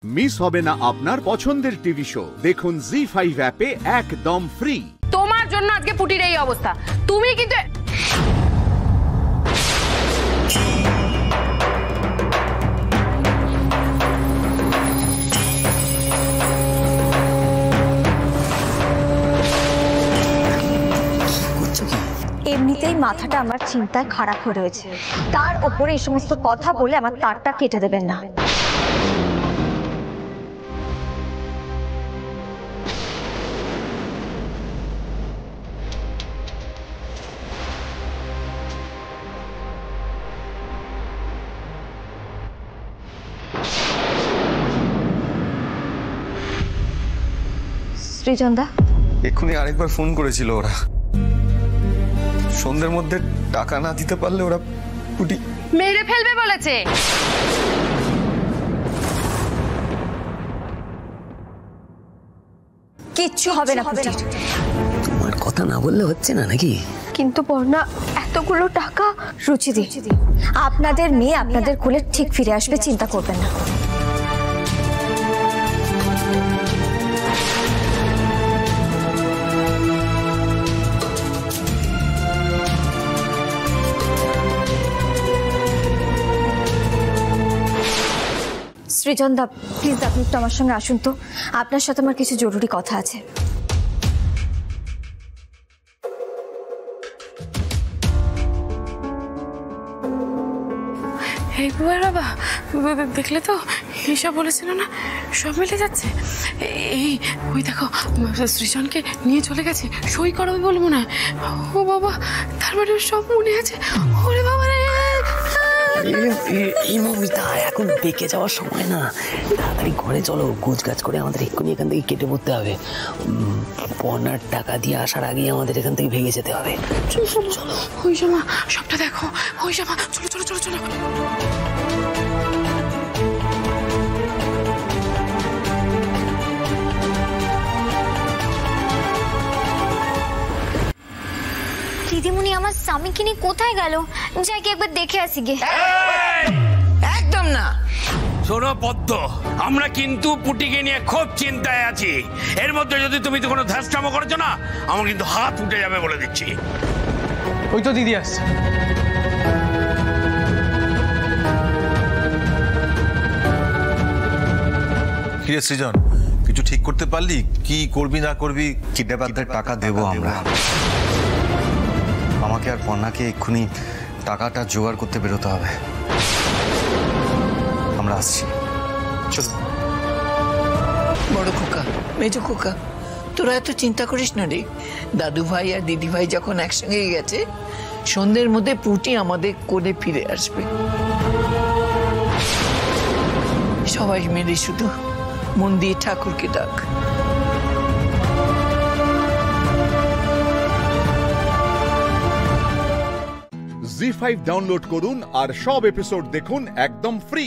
Miss হবে না আপনার পছন্দের টিভি শো। দেখুন জি5 অ্যাপে একদম ফ্রি। তোমার জন্য আজকে পুটির এই অবস্থা। তুমি কিন্তু এমনিতেই মাথাটা আমার চিন্তায় খারাপ হয়ে রয়েছে, তার ওপরে এই সমস্ত কথা বলে আমার তারটা কেটে দেবেন না। সৃজনদা এক্ষুনি আরেকবার ফোন করেছিল ওরা। সন্ধ্যের মধ্যে টাকা না দিতে পারলে ওরা পুটি মেরে ফেলবে বলেছে। কিচ্ছু হবে না পুটি। তোমার কথা না বললে হচ্ছে না নাকি? কিন্তু বর্ণা, এতগুলো টাকা। রুচিদি, আপনাদের মেয়ে আপনাদের কোলে ঠিক ফিরে আসবে, চিন্তা করবেন না। সৃজনদা প্লিজ আপনি একটু আমার সঙ্গে আসুন তো, আপনার সাথে আমার কিছু জরুরি কথা আছে। এই বুয়ার বাবা, দেখলে তো হিসাব বলেছিল না, সব মিলে যাচ্ছে। এই ওই দেখো সৃজনকে নিয়ে চলে গেছে, সই করাবে বলে মনে হয়। ও বাবা, তার মানে সব মনে আছে। ওরে বাবা রে, এই মমিতা এখন বেঁকে যাওয়ার সময় না, তাড়াতাড়ি ঘরে চলো, গোছ গাছ করে আমাদের এক্ষুনি এখান থেকে কেটে পড়তে হবে। পড়ার টাকা দিয়ে আসার আগেই আমাদের এখান থেকে ভেঙে যেতে হবে। চলো চলো চলো, ওই জামা সবটা দেখো, ওই জামা, চলো চলো চলো চলো। দিদিমণি আমার স্বামীকে নিয়ে কোথায় গেল, যাই কি একবার দেখে আসি গে। একদম না। শোনো পদ্ম, আমরা কিন্তু পুটিকে নিয়ে খুব চিন্তায় আছি। এর মধ্যে যদি তুমি তো কোনো ধ্যাসটামো করেছো না, আমার কিন্তু হাত উঠে যাবে বলে দিচ্ছি। ওই তো দিদি আসছে। কিরে সৃজন, কিছু ঠিক করতে পারলি? কি করবি না করবি? কিডন্যাপারদের টাকা দেবো আমরা। আমাকে আর পর্ণাকে এক্ষুনি টাকাটা জোগাড় করতে বেরোতে হবে। আমরা আসছি। বড় খোকা, মেজো খোকা, তোরা এত চিন্তা করিস না রে। দাদু ভাই আর দিদি ভাই যখন একসঙ্গে গেছে, সন্ধ্যের মধ্যে পুটি আমাদের কোলে ফিরে আসবে। সবাই মিলে শুধু মন দিয়ে ঠাকুরকে ডাক। জি5 ডাউনলোড করুন আর সব এপিসোড দেখুন একদম ফ্রি।